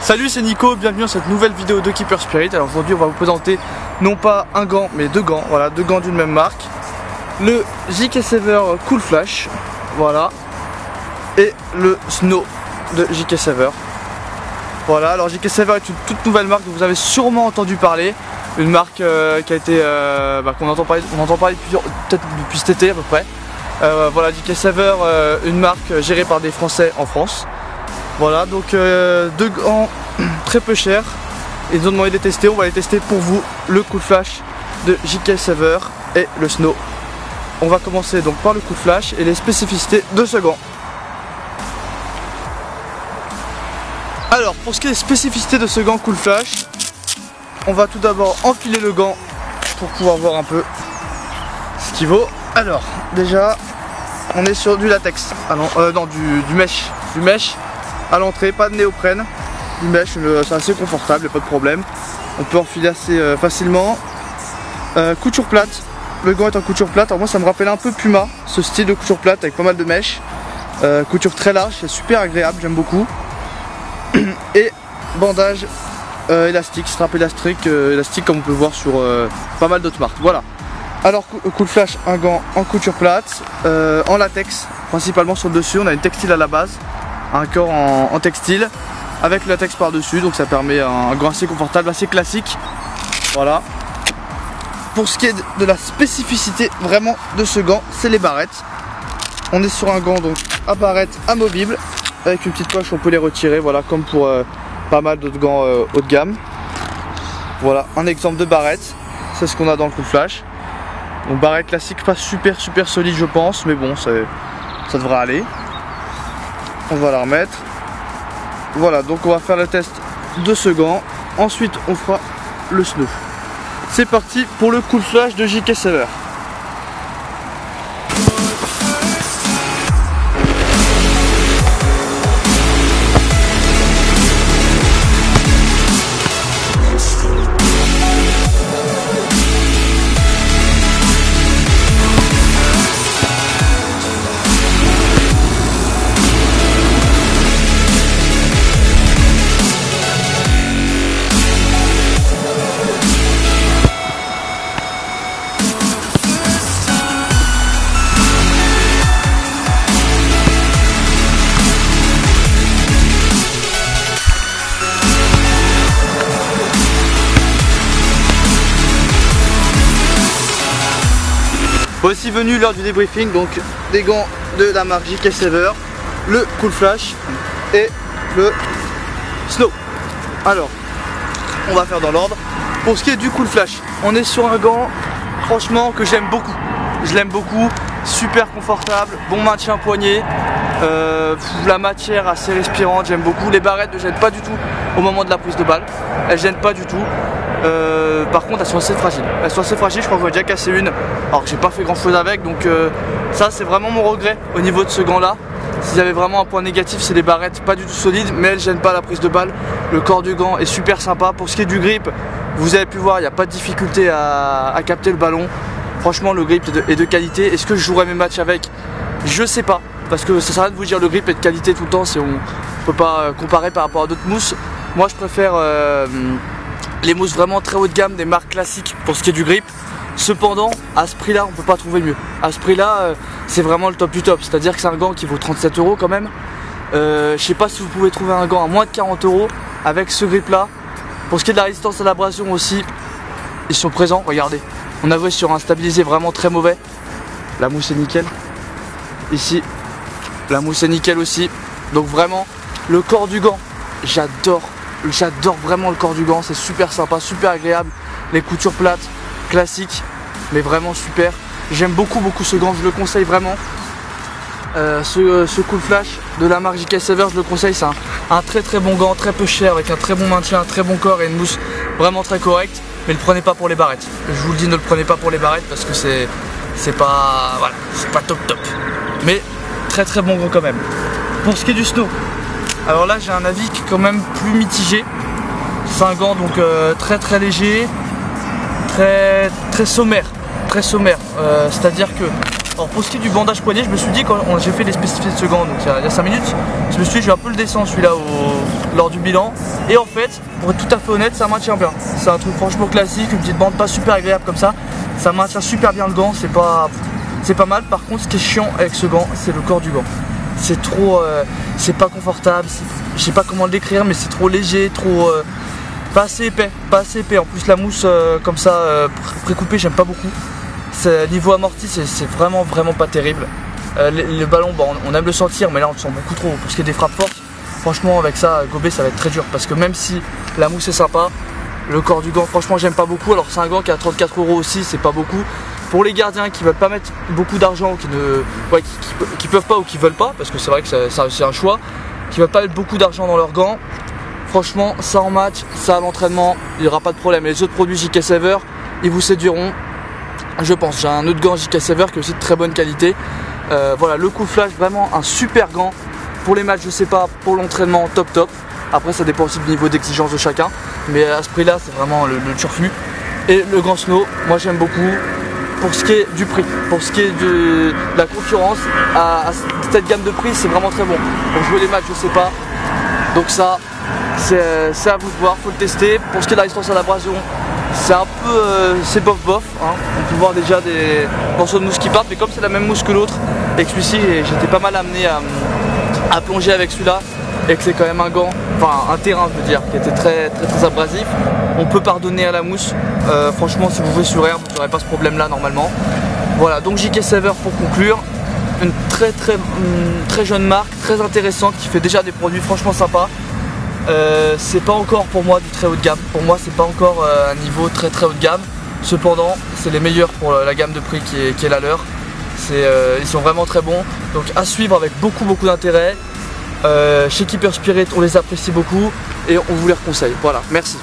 Salut, c'est Nico, bienvenue dans cette nouvelle vidéo de Keeper Spirit. Alors aujourd'hui on va vous présenter non pas un gant mais deux gants, voilà, deux gants d'une même marque. Le JK Saver Cool Flash, voilà, et le Snow de JK Saver. Voilà, alors JK Saver est une toute nouvelle marque dont vous avez sûrement entendu parler. Une marque qui a été, qu'on entend parler peut-être depuis cet été à peu près. Voilà, JK Saver, une marque gérée par des Français en France. Voilà, donc deux gants très peu chers. Ils nous ont demandé de les tester, on va les tester pour vous. Le Cool Flash de JK Saver et le Snow. On va commencer donc par le Cool Flash et les spécificités de ce gant. Alors, pour ce qui est des spécificités de ce gant Cool Flash, on va tout d'abord enfiler le gant pour pouvoir voir un peu ce qu'il vaut. Alors, déjà, on est sur du latex, non, du mesh à l'entrée, pas de néoprène, du mesh, c'est assez confortable, il n'y a pas de problème. On peut enfiler assez facilement. Couture plate, le gant est en couture plate. Alors moi ça me rappelle un peu Puma, ce style de couture plate avec pas mal de mèches. Couture très large, c'est super agréable, j'aime beaucoup. Et bandage élastique, strap élastique comme on peut voir sur pas mal d'autres marques. Voilà. Alors Cool Flash, un gant en couture plate, en latex, principalement sur le dessus. On a une textile à la base, un corps en textile avec le latex par dessus, donc ça permet un gant assez confortable, assez classique. Voilà. Pour ce qui est de la spécificité vraiment de ce gant, c'est les barrettes. On est sur un gant donc à barrettes amovibles avec une petite poche, on peut les retirer, voilà, comme pour pas mal d'autres gants haut de gamme. Voilà un exemple de barrette, c'est ce qu'on a dans le Cool Flash. Donc barrette classique, pas super solide je pense, mais bon ça devrait aller. On va la remettre. Voilà, donc on va faire le test de ce gant. Ensuite on fera le Snow. C'est parti pour le Cool Flash de JK Saver. Voici venu l'heure du débriefing, donc des gants de la marque JK Saver, le Cool Flash et le Snow. Alors, on va faire dans l'ordre. Pour ce qui est du Cool Flash, on est sur un gant franchement que j'aime beaucoup. Je l'aime beaucoup, super confortable, bon maintien poignet, la matière assez respirante, j'aime beaucoup. Les barrettes ne gênent pas du tout au moment de la prise de balle, elles gênent pas du tout. Par contre elles sont assez fragiles, je crois que j'en ai déjà cassé une alors que j'ai pas fait grand chose avec, donc ça c'est vraiment mon regret au niveau de ce gant là. S'il y avait vraiment un point négatif, c'est les barrettes pas du tout solides, mais elles gênent pas la prise de balle. Le corps du gant est super sympa. Pour ce qui est du grip, vous avez pu voir, il n'y a pas de difficulté à capter le ballon. Franchement le grip est de qualité. Est-ce que je jouerai mes matchs avec? Je sais pas, parce que ça sert à rien de vous dire le grip est de qualité tout le temps, on peut pas comparer par rapport à d'autres mousses. Moi je préfère les mousses vraiment très haut de gamme, des marques classiques pour ce qui est du grip. Cependant, à ce prix là, on peut pas trouver mieux. À ce prix là, c'est vraiment le top du top. C'est à dire que c'est un gant qui vaut 37 € quand même. Je sais pas si vous pouvez trouver un gant à moins de 40 € avec ce grip là. Pour ce qui est de la résistance à l'abrasion aussi, ils sont présents, regardez. On a joué sur un stabilisé vraiment très mauvais. La mousse est nickel. Ici, la mousse est nickel aussi. Donc vraiment, le corps du gant, j'adore vraiment le corps du gant, c'est super sympa, super agréable. Les coutures plates, classiques, mais vraiment super. J'aime beaucoup ce gant, je le conseille vraiment. Ce Cool Flash de la marque JK Saver, je le conseille, c'est un très bon gant, très peu cher, avec un très bon maintien, un très bon corps et une mousse vraiment très correcte. Mais ne le prenez pas pour les barrettes. Je vous le dis, ne le prenez pas pour les barrettes parce que c'est pas, voilà, c'est pas top. Mais très bon gant quand même. Pour ce qui est du Snow, alors là j'ai un avis qui est quand même plus mitigé. C'est un gant donc très léger, très sommaire, c'est à dire que Alors pour ce qui est du bandage poignet, je me suis dit quand j'ai fait les spécificités de ce gant, donc il y a 5 minutes, je me suis dit je vais un peu le descendre celui-là lors du bilan. Et en fait, pour être tout à fait honnête, ça maintient bien. C'est un truc franchement classique, une petite bande pas super agréable comme ça. Ça maintient super bien le gant, c'est pas mal. Par contre, ce qui est chiant avec ce gant, c'est le corps du gant. C'est trop, c'est pas confortable, je sais pas comment le décrire, mais c'est trop léger, trop, pas assez épais, En plus la mousse comme ça, précoupée, j'aime pas beaucoup. Niveau amorti, c'est vraiment pas terrible. Le ballon, bon, on aime le sentir, mais là on le sent beaucoup trop. Pour ce qui est des frappes fortes, franchement avec ça, gober ça va être très dur. Parce que même si la mousse est sympa, le corps du gant, franchement j'aime pas beaucoup. Alors c'est un gant qui est à 34 € aussi, c'est pas beaucoup. Pour les gardiens qui veulent pas mettre beaucoup d'argent ou qui peuvent pas ou qui veulent pas, parce que c'est vrai que c'est un choix, qui veulent pas mettre beaucoup d'argent dans leurs gants, franchement ça en match, ça à l'entraînement, il n'y aura pas de problème. Les autres produits JK Saver, ils vous séduiront. Je pense, j'ai un autre gant JK Saver qui est aussi de très bonne qualité. Voilà, le Cool Flash, vraiment un super gant. Pour les matchs, je sais pas, pour l'entraînement, top. Après, ça dépend aussi du niveau d'exigence de chacun. Mais à ce prix-là, c'est vraiment le turfu. Et le gant Snow, moi j'aime beaucoup. Pour ce qui est du prix, pour ce qui est de la concurrence, à cette gamme de prix, c'est vraiment très bon. Pour jouer les matchs, je sais pas. Donc ça, c'est à vous de voir, faut le tester. Pour ce qui est de la résistance à l'abrasion, c'est un peu, c'est bof, hein. On peut voir déjà des morceaux de mousse qui partent, mais comme c'est la même mousse que l'autre, et que celui-ci, j'étais pas mal amené à plonger avec celui-là, et que c'est quand même un gant, enfin un terrain je veux dire, qui était très abrasif, on peut pardonner à la mousse. Franchement, si vous jouez sur herbe, vous n'aurez pas ce problème-là normalement. Voilà, donc JK Saver pour conclure, une très jeune marque, très intéressante, qui fait déjà des produits franchement sympas. C'est pas encore pour moi du très haut de gamme. Pour moi, c'est pas encore un niveau très haut de gamme. Cependant, c'est les meilleurs pour la gamme de prix qui est la leur. Ils sont vraiment très bons. Donc à suivre avec beaucoup d'intérêt. Chez Keeper Spirit, on les apprécie beaucoup et on vous les conseille. Voilà, merci.